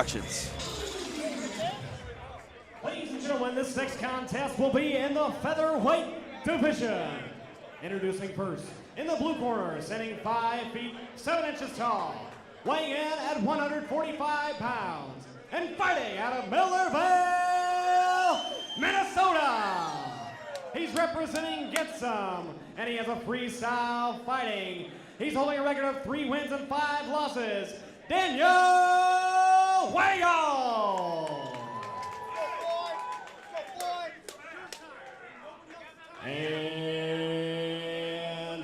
Ladies and gentlemen, this next contest will be in the featherweight division. Introducing first, in the blue corner, standing 5 feet 7 inches tall, weighing in at 145 pounds, and fighting out of Millerville, Minnesota. He's representing Get Some, and he has a freestyle fighting. He's holding a record of 3 wins and 5 losses. Daniel Wago. And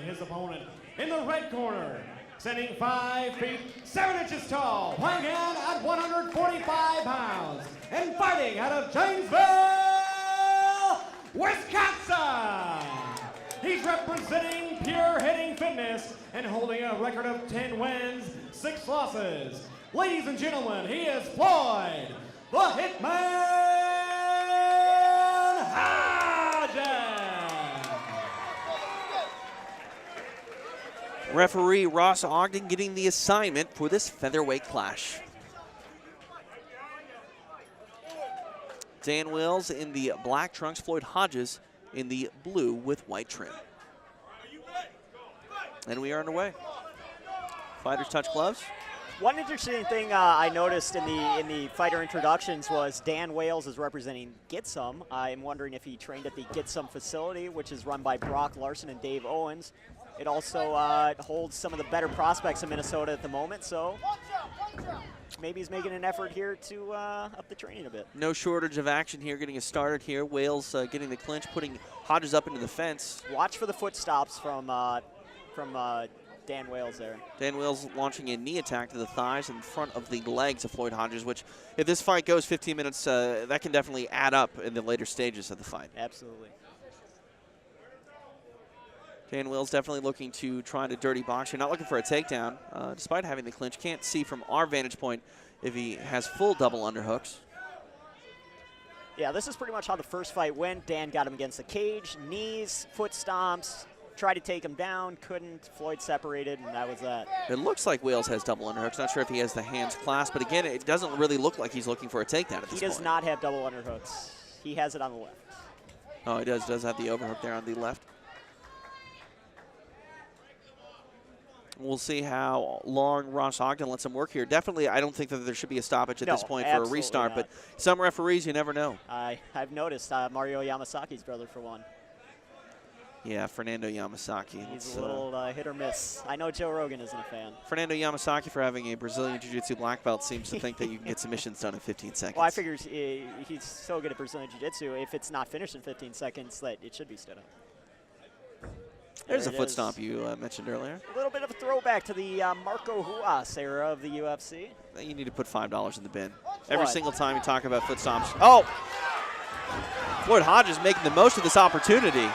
his opponent in the red corner, standing 5 feet 7 inches tall, weighing in at 145 pounds, and fighting out of Janesville, Wisconsin. He's representing Pure Hitting Fitness and holding a record of 10 wins, 6 losses. Ladies and gentlemen, he is Floyd, the Hitman Hodges. Referee Ross Ogden getting the assignment for this featherweight clash. Dan Wills in the black trunks, Floyd Hodges in the blue with white trim. And we are underway. Fighters touch gloves. One interesting thing I noticed in the fighter introductions was Dan Wales is representing Get Some. I'm wondering if he trained at the Get Some facility, which is run by Brock Larson and Dave Owens. It also holds some of the better prospects in Minnesota at the moment, so maybe he's making an effort here to up the training a bit. No shortage of action here, getting us started here. Wales getting the clinch, putting Hodges up into the fence. Watch for the foot stops from Dan Wales there. Dan Wales launching a knee attack to the thighs in front of the legs of Floyd Hodges, which if this fight goes 15 minutes, that can definitely add up in the later stages of the fight. Absolutely. Dan Wills definitely looking to try to dirty box here, not looking for a takedown, despite having the clinch. Can't see from our vantage point if he has full double underhooks. Yeah, this is pretty much how the first fight went. Dan got him against the cage, knees, foot stomps, tried to take him down, couldn't. Floyd separated, and that was that. It looks like Wales has double underhooks. Not sure if he has the hands clasped, but again, it doesn't really look like he's looking for a takedown at this point. He does not have double underhooks. He has it on the left. Oh, he does have the overhook there on the left. We'll see how long Ross Ogden lets him work here. Definitely, I don't think that there should be a stoppage at this point for a restart, not. But some referees, you never know. I've noticed Mario Yamasaki's brother for one. Yeah, Fernando Yamasaki. He's a little hit or miss. I know Joe Rogan isn't a fan. Fernando Yamasaki, for having a Brazilian Jiu-Jitsu black belt, seems to think that you can get submissions done in 15 seconds. Well, I figure he's so good at Brazilian Jiu-Jitsu, if it's not finished in 15 seconds, that it should be stood up. There's a foot stomp you mentioned earlier. A little bit of a throwback to the Marco Ruas era of the UFC. You need to put $5 in the bin. Every single time you talk about foot stomps. Oh! Floyd Hodges making the most of this opportunity.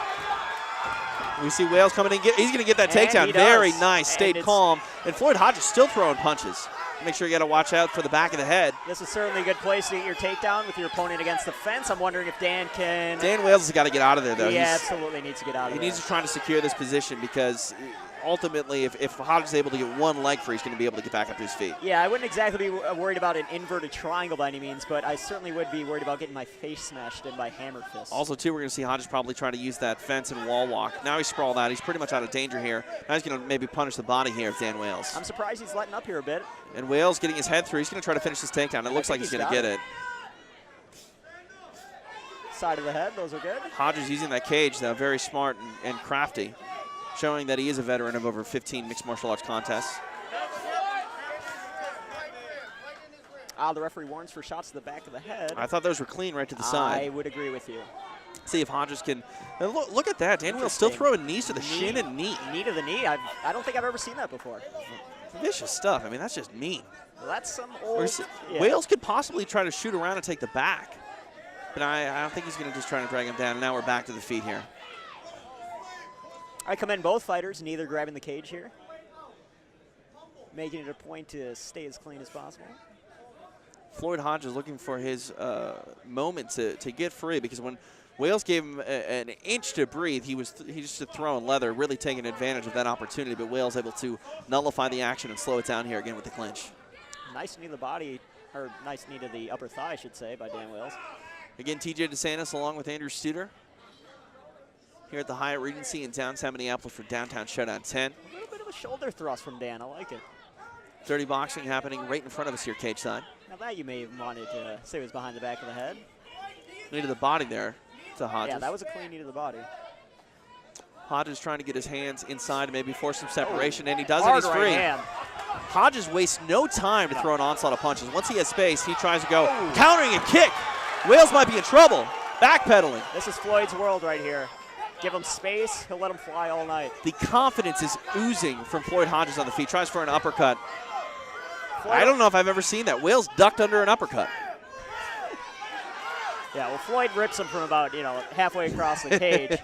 We see Wales coming in. He's going to get that takedown. Very nice. Stayed calm. And Floyd Hodges still throwing punches. Make sure you got to watch out for the back of the head. This is certainly a good place to get your takedown with your opponent against the fence. I'm wondering if Dan can. Dan Wales has got to get out of there, though. He absolutely needs to get out of there. He needs to try to secure this position because ultimately, if Hodges is able to get one leg free, he's going to be able to get back up to his feet. Yeah, I wouldn't exactly be worried about an inverted triangle by any means, but I certainly would be worried about getting my face smashed in by hammer fists. Also, too, we're going to see Hodges probably try to use that fence and wall walk. Now he's sprawled out. He's pretty much out of danger here. Now he's going to maybe punish the body here of Dan Wales. I'm surprised he's letting up here a bit. And Wales getting his head through. He's going to try to finish this takedown. It looks like he's going to get it. Side of the head, those are good. Hodges using that cage, though, very smart and crafty, showing that he is a veteran of over 15 mixed martial arts contests. The referee warns for shots to the back of the head. I thought those were clean right to the side. I would agree with you. See if Hodges can. Look at that. Dan Wales still throwing knees to the shin and knee. Knee to the knee. I don't think I've ever seen that before. Vicious stuff. I mean, that's just mean. Well, that's some old. Wales could possibly try to shoot around and take the back. But I don't think he's going to just try to drag him down. Now we're back to the feet here. I commend both fighters, neither grabbing the cage here. Making it a point to stay as clean as possible. Floyd Hodges looking for his moment to get free, because when Wales gave him an inch to breathe, he just throwing leather, really taking advantage of that opportunity, but Wales able to nullify the action and slow it down here again with the clinch. Nice knee to the body. or nice knee to the upper thigh, I should say, by Dan Wales. Again, TJ DeSantis along with Andrew Studer here at the Hyatt Regency in downtown Minneapolis for Downtown Showdown 10. A little bit of a shoulder thrust from Dan. I like it. Dirty boxing happening right in front of us here, cage side. Now that you may have wanted to say was behind the back of the head. Knee to the body there to Hodges. Yeah, that was a clean knee to the body. Hodges trying to get his hands inside and maybe force some separation, and he does Hard it. He's free. right hand. Hodges wastes no time to throw an onslaught of punches. Once he has space, he tries to go countering a kick. Wales might be in trouble. Backpedaling. This is Floyd's world right here. Give him space, he'll let him fly all night. The confidence is oozing from Floyd Hodges on the feet. Tries for an uppercut. Floyd, I don't know if I've ever seen that. Wales ducked under an uppercut. Yeah, well, Floyd rips him from about, halfway across the cage.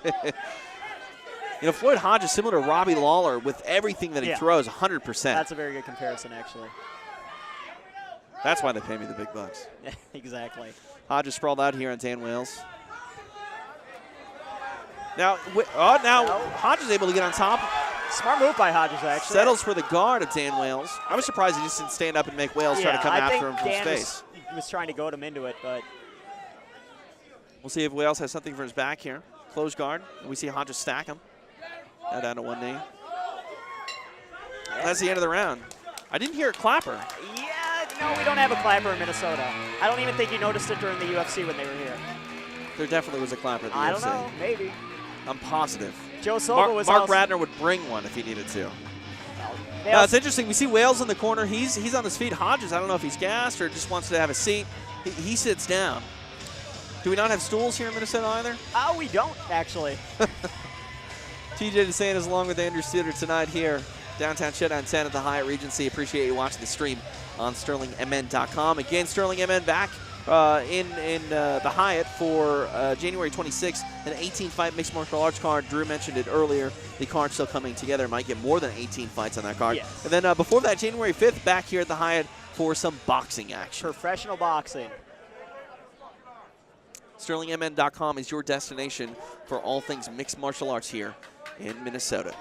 Floyd Hodges, similar to Robbie Lawler with everything that he throws, 100%. That's a very good comparison, actually. That's why they pay me the big bucks. Exactly. Hodges sprawled out here on Dan Wales. Now Hodges able to get on top. Smart move by Hodges, actually. Settles for the guard of Dan Wales. I was surprised he just didn't stand up and make Wales try to come after him from space. He was trying to goad him into it, but we'll see if Wales has something for his back here. Close guard. And we see Hodges stack him. Now down to one knee. That's the end of the round. I didn't hear a clapper. Yeah, no, we don't have a clapper in Minnesota. I don't even think you noticed it during the UFC when they were here. There definitely was a clapper at the UFC. I don't know, maybe. I'm positive. Joe Silva was Mark Ratner would bring one if he needed to. It's interesting. We see Wales in the corner. He's on his feet. Hodges, I don't know if he's gassed or just wants to have a seat. He sits down. Do we not have stools here in Minnesota either? Oh, we don't, actually. TJ DeSantis along with Andrew Studer tonight here. Downtown Showdown 10 at the Hyatt Regency. Appreciate you watching the stream on SterlingMN.com. Again, SterlingMN back in the Hyatt for January 26th, an 18-fight mixed martial arts card. Drew mentioned it earlier. The card's still coming together. Might get more than 18 fights on that card. Yes. And then before that, January 5th, back here at the Hyatt for some boxing action. Professional boxing. SterlingMN.com is your destination for all things mixed martial arts here in Minnesota.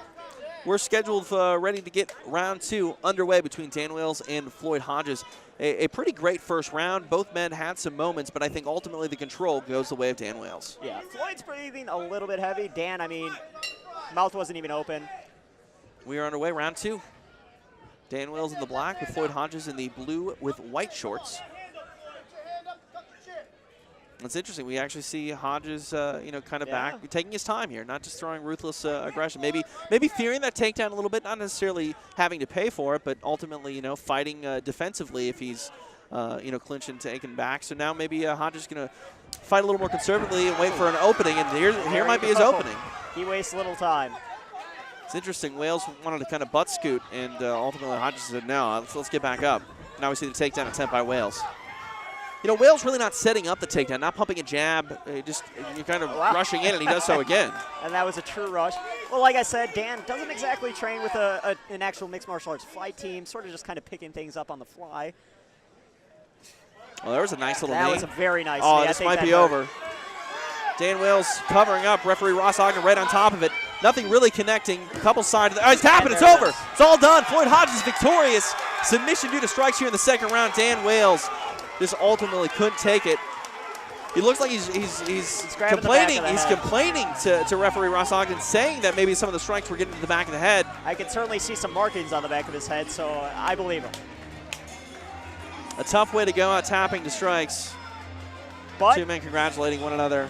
We're scheduled ready to get round 2 underway between Dan Wales and Floyd Hodges. A pretty great first round. Both men had some moments, but I think ultimately the control goes the way of Dan Wales. Yeah, Floyd's breathing a little bit heavy. Dan, I mean, mouth wasn't even open. We are underway, round 2. Dan Wales in the black with Floyd Hodges in the blue with white shorts. It's interesting. We actually see Hodges, kind of back, taking his time here, not just throwing ruthless aggression. Maybe fearing that takedown a little bit, not necessarily having to pay for it, but ultimately, fighting defensively if he's, clinching, taken back. So now maybe Hodges is going to fight a little more conservatively and wait for an opening, and here might be his opening. He wastes little time. It's interesting. Wales wanted to kind of butt scoot, and ultimately Hodges said, no, let's get back up. Now we see the takedown attempt by Wales. Wales really not setting up the takedown, not pumping a jab, you're kind of rushing in, and he does so again. And that was a true rush. Well, like I said, Dan doesn't exactly train with an actual mixed martial arts fight team, sort of just kind of picking things up on the fly. Well, there was a nice little knee. That was a very nice knee. Oh, this might be over. Dan Wales covering up, referee Ross Ogden right on top of it. Nothing really connecting. A couple sides. Oh, he's tapping. It's over. It's all done. Floyd Hodges is victorious. Submission due to strikes here in the second round. Dan Wales just ultimately couldn't take it. He looks like he's complaining. He's complaining to referee Ross Ogden, saying that maybe some of the strikes were getting to the back of the head. I can certainly see some markings on the back of his head, so I believe him. A tough way to go out, tapping to strikes. But two men congratulating one another.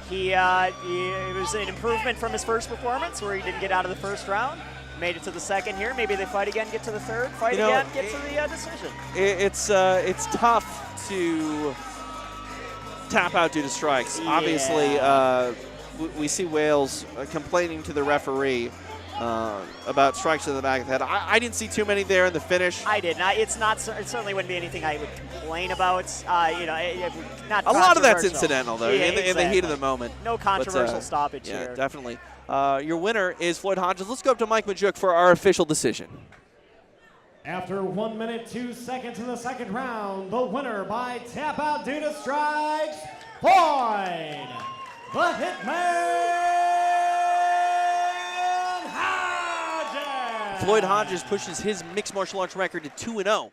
It was an improvement from his first performance, where he didn't get out of the first round. Made it to the second here. Maybe they fight again, get to the third, fight again, get to the decision. It's tough to tap out due to strikes. Yeah. Obviously, we see Wales complaining to the referee about strikes to the back of the head. I didn't see too many there in the finish. I did not. It certainly wouldn't be anything I would complain about. Not a lot of that's incidental, though, in the heat of the moment. No controversial stoppage here. Yeah, definitely. Your winner is Floyd Hodges. Let's go up to Mike Majuk for our official decision. After 1 minute, 2 seconds in the second round, the winner by tap out due to strikes, Floyd the Hitman Hodges. Floyd Hodges pushes his mixed martial arts record to 2-0.